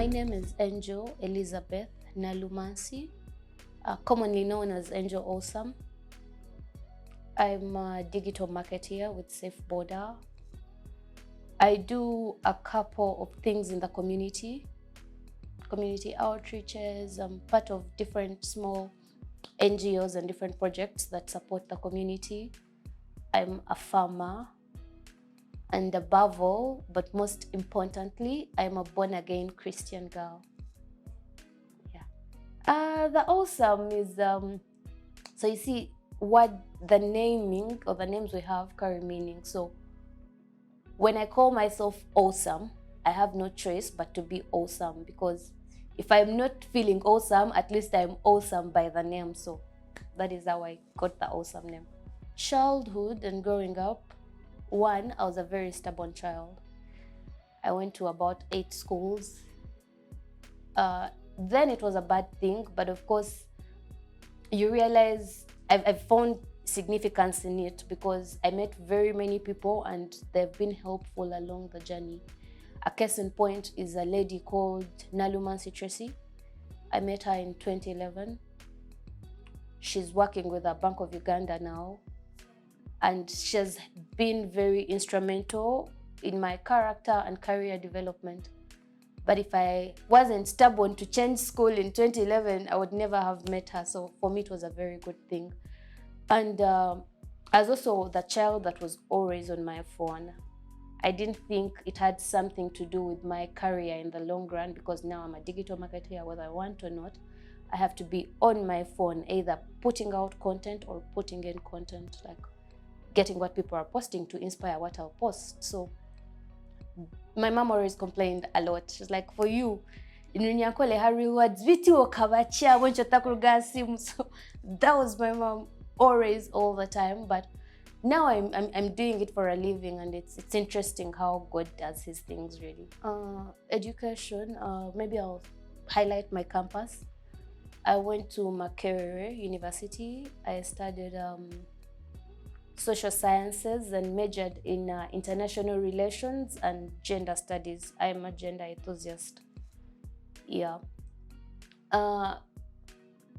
My name is Angel Elizabeth Nalumansi, commonly known as Angel Awesome. I'm a digital marketeer with Safe Border. I do a couple of things in the community outreaches. I'm part of different small NGOs and different projects that support the community. I'm a farmer. And above all, but most importantly, I'm a born-again Christian girl. Yeah. The awesome is, so you see, what the naming or the names we have carry meaning. So when I call myself awesome, I have no choice but to be awesome, because if I'm not feeling awesome, at least I'm awesome by the name. So that is how I got the awesome name. Childhood and growing up, one, I was a very stubborn child. I went to about 8 schools. Then it was a bad thing, but of course, you realize I've found significance in it because I met very many people and they've been helpful along the journey. A case in point is a lady called Nalumansi Tracy. I met her in 2011. She's working with the Bank of Uganda now, and she has been very instrumental in my character and career development. But if I wasn't stubborn to change school in 2011, I would never have met her. So for me, it was a very good thing. And I was also the child that was always on my phone. I didn't think it had something to do with my career in the long run, because now I'm a digital marketer, whether I want or not. I have to be on my phone, either putting out content or putting in content, like getting what people are posting to inspire what I'll post. So my mom always complained a lot. She's like, for you, inunyakole hari words viti wakabacha wencho takuruga simu. So that was my mom always, all the time. But now I'm doing it for a living, and it's interesting how God does his things, really. Education, maybe I'll highlight my campus. I went to Makerere University. I studied social sciences and majored in international relations and gender studies. I'm a gender enthusiast. Yeah.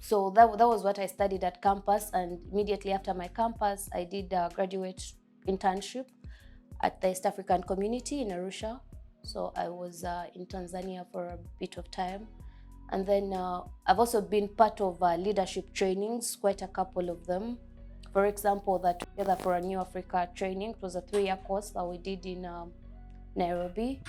So that was what I studied at campus, and immediately after my campus, I did a graduate internship at the East African community in Arusha. So I was in Tanzania for a bit of time. And then I've also been part of leadership trainings, quite a couple of them. For example, the Together for a New Africa training, it was a 3-year course that we did in Nairobi.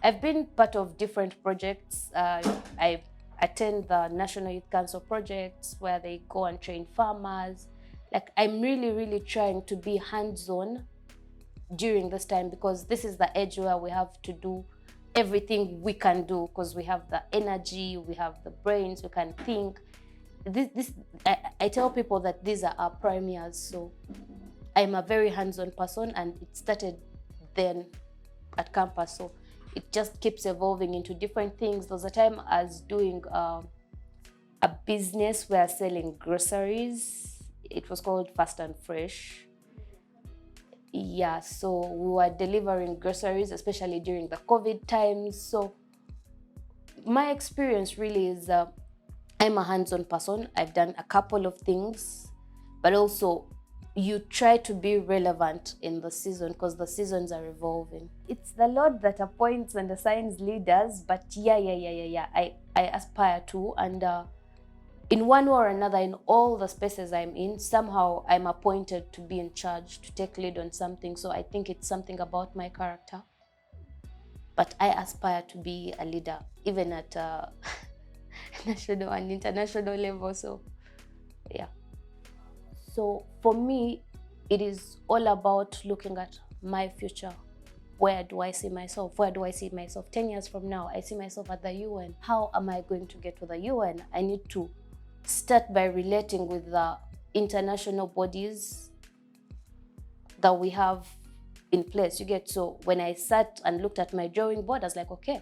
I've been part of different projects. I attend the National Youth Council projects where they go and train farmers. Like, I'm really trying to be hands-on during this time, because this is the age where we have to do everything we can do, because we have the energy, we have the brains, we can think. I tell people that these are our prime years, so I'm a very hands-on person, and it started then at campus. So it just keeps evolving into different things. There was a time I was doing a business where selling groceries. It was called Fast and Fresh. Yeah, so we were delivering groceries, especially during the COVID times. So my experience really is I'm a hands-on person. I've done a couple of things, but also you try to be relevant in the season, because the seasons are evolving. It's the Lord that appoints and assigns leaders, but yeah. I aspire to, and in one way or another, in all the spaces I'm in, somehow I'm appointed to be in charge, to take lead on something. So I think it's something about my character. But I aspire to be a leader, even at national and international level. So yeah. So for me, it is all about looking at my future. Where do I see myself? Where do I see myself 10 years from now? I see myself at the UN. How am I going to get to the UN? I need to start by relating with the international bodies that we have in place. You get, so when I sat and looked at my drawing board, I was like, okay,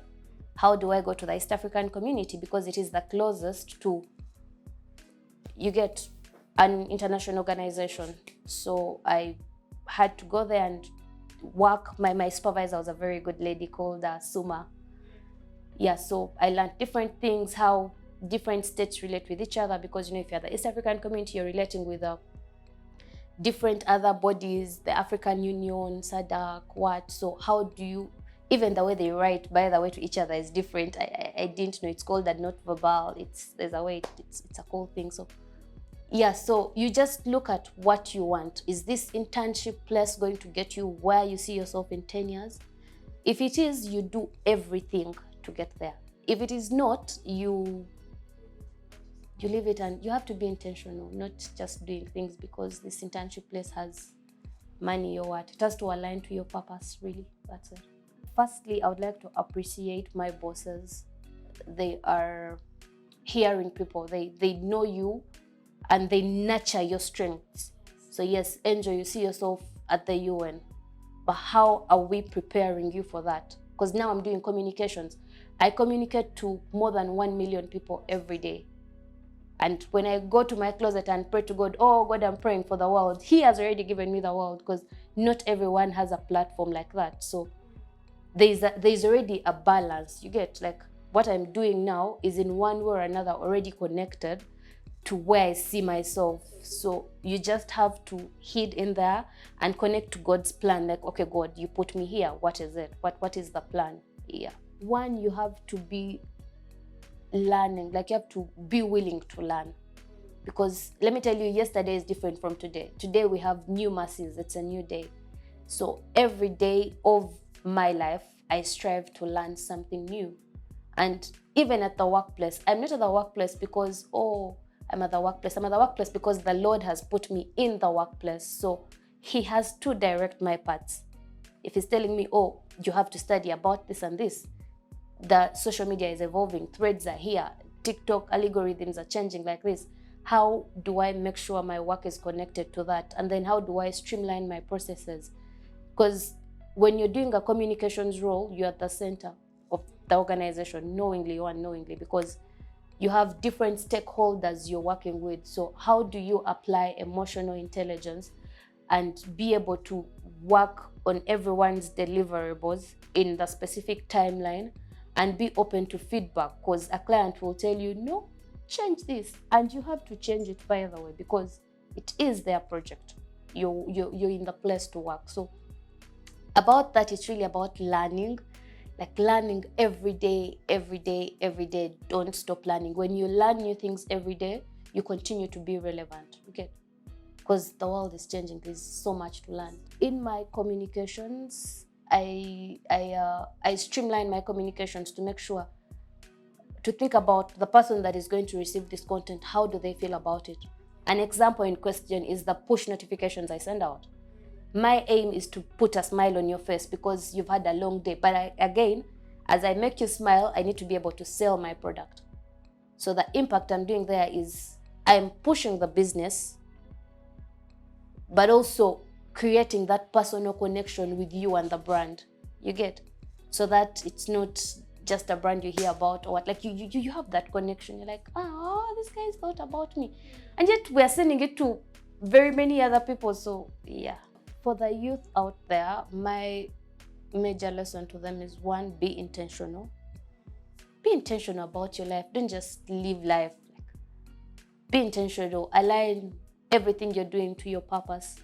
how do I go to the East African community? Because it is the closest to, you get, an international organization. So I had to go there and work. My supervisor was a very good lady called Suma. Yeah, so I learned different things, how different states relate with each other, because if you're the East African community, you're relating with different other bodies, the African Union, SADC, what. So how do you, even the way they write, by the way, to each other is different. I didn't know it's called that, not verbal. There's a way, it's a cool thing. So yeah, so you just look at what you want. Is this internship place going to get you where you see yourself in 10 years? If it is, you do everything to get there. If it is not, you leave it, and you have to be intentional, not just doing things because this internship place has money or what. It has to align to your purpose, really. That's it. Firstly, I would like to appreciate my bosses. They are hearing people. They know you and they nurture your strengths. So yes, Angel, you see yourself at the UN, but how are we preparing you for that? Because now I'm doing communications. I communicate to more than 1 million people every day. And when I go to my closet and pray to God, oh God, I'm praying for the world, He has already given me the world, because not everyone has a platform like that. So there's already a balance. You get, like, what I'm doing now is in one way or another already connected to where I see myself. So you just have to heed in there and connect to God's plan. Like, okay, God, you put me here. What is it? What is the plan? Yeah. One, you have to be learning. Like, you have to be willing to learn. Because let me tell you, yesterday is different from today. Today we have new mercies. It's a new day. So every day of my life, I strive to learn something new. And even at the workplace, I'm not at the workplace because, oh, I'm at the workplace. I'm at the workplace because the Lord has put me in the workplace. So He has to direct my paths. If He's telling me, oh, you have to study about this and this, the social media is evolving, threads are here, TikTok algorithms are changing like this. How do I make sure my work is connected to that? And then how do I streamline my processes? Because when you're doing a communications role, you're at the center of the organization, knowingly or unknowingly, because you have different stakeholders you're working with. So how do you apply emotional intelligence and be able to work on everyone's deliverables in the specific timeline and be open to feedback? Because a client will tell you, no, change this, and you have to change it, by the way, because it is their project. You're in the place to work. So about that, it's really about learning. Like, learning every day, every day, every day. Don't stop learning. When you learn new things every day, you continue to be relevant. Okay? Because the world is changing. There's so much to learn. In my communications, I streamline my communications to make sure to think about the person that is going to receive this content. How do they feel about it? An example in question is the push notifications I send out. My aim is to put a smile on your face because you've had a long day. But again, as I make you smile, I need to be able to sell my product. So the impact I'm doing there is I'm pushing the business, but also creating that personal connection with you and the brand. You get? So that it's not just a brand you hear about or what. Like, you have that connection. You're like, oh, this guy's thought about me. And yet we're sending it to very many other people. So yeah. For the youth out there, my major lesson to them is, one, be intentional. Be intentional about your life. Don't just live life. Be intentional. Align everything you're doing to your purpose.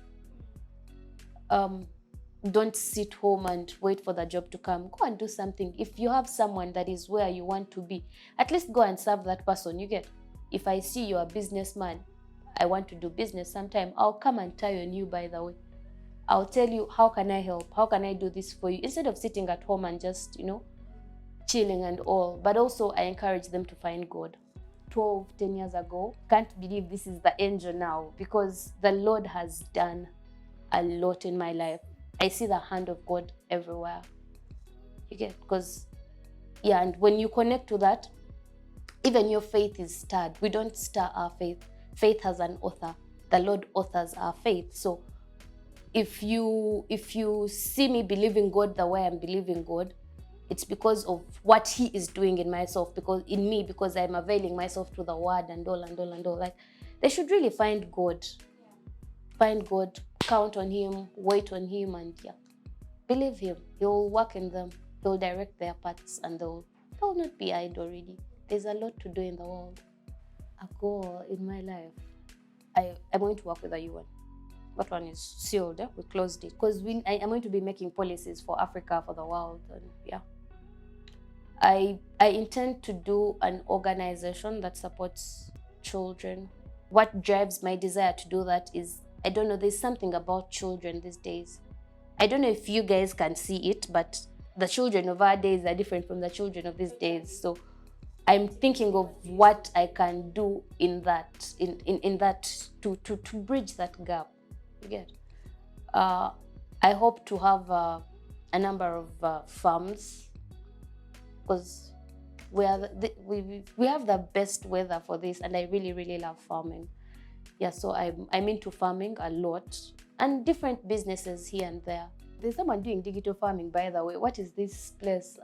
Don't sit home and wait for the job to come. Go and do something. If you have someone that is where you want to be, at least go and serve that person. You get? If I see you're a businessman, I want to do business sometime, I'll come and tie on you, by the way. I'll tell you, how can I help? How can I do this for you? Instead of sitting at home and just, chilling and all. But also, I encourage them to find God. 10 years ago, can't believe this is the Angel now, because the Lord has done a lot in my life. I see the hand of God everywhere. You get? Because, yeah, and when you connect to that, even your faith is stirred. We don't stir our faith. Faith has an author. The Lord authors our faith. So if you see me believing God the way I'm believing God, it's because of what He is doing in myself, because I'm availing myself to the word and all. Like, they should really find God. Find God, count on Him, wait on Him, and believe Him. He'll work in them. He'll direct their paths, and they'll I will not be idle really. There's a lot to do in the world. A goal in my life. I'm going to work with the UN. That one is sealed. We closed it because I'm going to be making policies for Africa, for the world, and yeah. I intend to do an organization that supports children. What drives my desire to do that is, I don't know, there's something about children these days. I don't know if you guys can see it, but the children of our days are different from the children of these days. So I'm thinking of what I can do in that, in that to bridge that gap. You get? I hope to have a number of farms, because we have the best weather for this, and I really love farming. Yeah, so I'm into farming a lot, and different businesses here and there. There's someone doing digital farming, by the way. What is this place?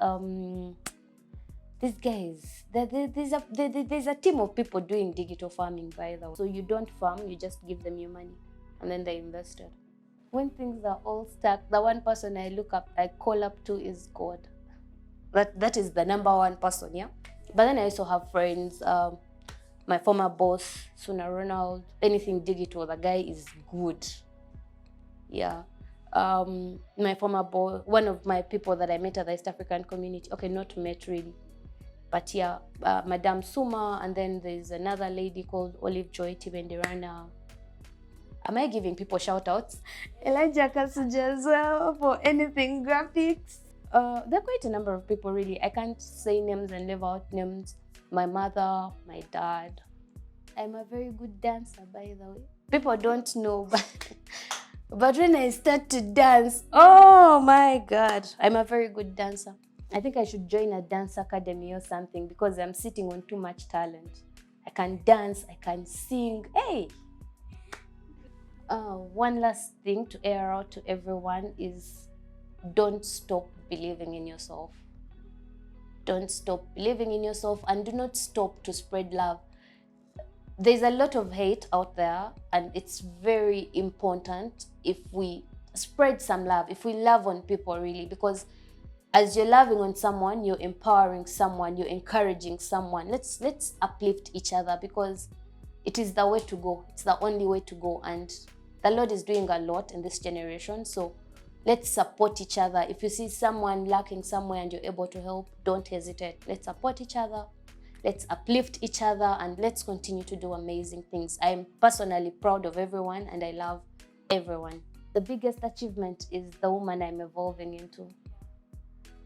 These guys, there's a team of people doing digital farming, by the way. So you don't farm, you just give them your money, and then they invested. When things are all stuck, the one person I call up to is God. That is the number one person, yeah. But then I also have friends. My former boss, Suna Ronald, anything digital, the guy is good. Yeah. My former boss, one of my people that I met at the East African community. Okay, not met really, but yeah, Madame Suma, and then there's another lady called Olive Joy Tibenderana. Am I giving people shout outs? Elijah Kasuja as well for anything graphics. There are quite a number of people really. I can't say names and leave out names. My mother, my dad. I'm a very good dancer, by the way. People don't know, but when I start to dance, oh my God, I'm a very good dancer. I think I should join a dance academy or something, because I'm sitting on too much talent. I can dance, I can sing. Hey! One last thing to air out to everyone is, don't stop believing in yourself. Don't stop believing in yourself, and do not stop to spread love. There's a lot of hate out there, and it's very important if we spread some love, if we love on people really, because as you're loving on someone, you're empowering someone, you're encouraging someone. Let's uplift each other, because it is the way to go. It's the only way to go, and the Lord is doing a lot in this generation. So let's support each other. If you see someone lacking somewhere and you're able to help, don't hesitate. Let's support each other. Let's uplift each other, and let's continue to do amazing things. I'm personally proud of everyone, and I love everyone. The biggest achievement is the woman I'm evolving into.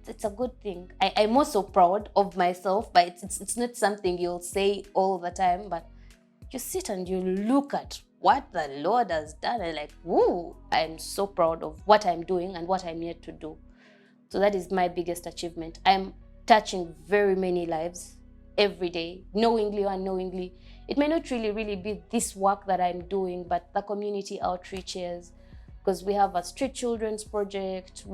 It's a good thing. I'm also proud of myself, but it's not something you'll say all the time, but you sit and you look at what the Lord has done, and like, woo, I'm so proud of what I'm doing and what I'm yet to do. So that is my biggest achievement. I'm touching very many lives every day, knowingly or unknowingly. It may not really be this work that I'm doing, but the community outreaches, because we have a street children's project.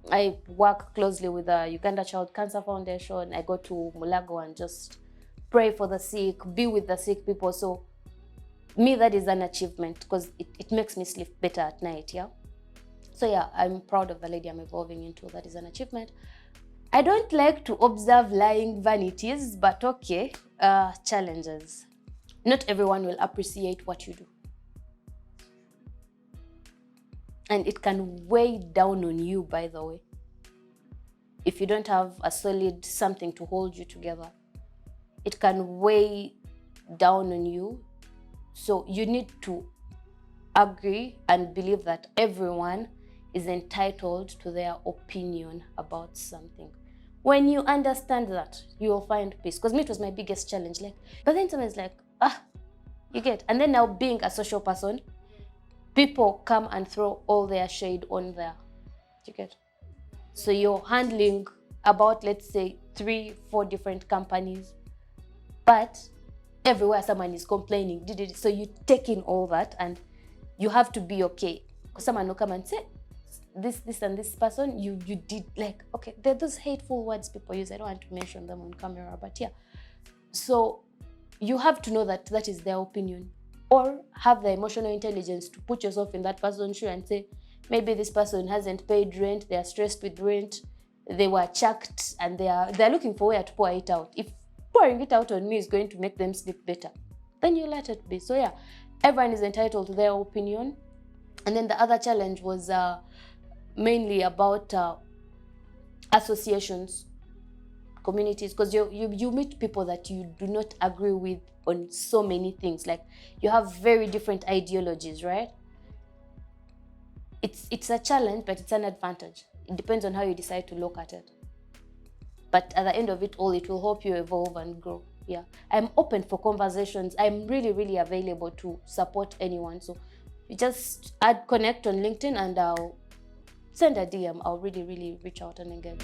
I work closely with the Uganda Child Cancer Foundation. I go to Mulago and just pray for the sick, be with the sick people. So me, that is an achievement, because it makes me sleep better at night, yeah? So yeah, I'm proud of the lady I'm evolving into. That is an achievement. I don't like to observe lying vanities, but okay, challenges. Not everyone will appreciate what you do. And it can weigh down on you, by the way, if you don't have a solid something to hold you together. It can weigh down on you. So you need to agree and believe that everyone is entitled to their opinion about something. When you understand that, you will find peace. Because me, it was my biggest challenge. But then someone's like, you get. And then now, being a social person, people come and throw all their shade on there. You get. So you're handling about, let's say, 3-4 different companies, but everywhere someone is complaining. So you take in all that, and you have to be okay. Because someone will come and say, this and this person, you did, like, okay, there are those hateful words people use. I don't want to mention them on camera, but yeah. So you have to know that that is their opinion, or have the emotional intelligence to put yourself in that person's shoe and say, maybe this person hasn't paid rent, they are stressed with rent, they were chucked and they're looking for where to pour it out. If pouring it out on me is going to make them sleep better, then you let it be. So yeah, everyone is entitled to their opinion. And then the other challenge was mainly about associations, communities, because you meet people that you do not agree with on so many things. Like, you have very different ideologies, right? It's a challenge, but it's an advantage. It depends on how you decide to look at it. But at the end of it all, it will help you evolve and grow. Yeah, I'm open for conversations. I'm really, really available to support anyone. So you just connect on LinkedIn and I'll send a DM. I'll really, really reach out and engage.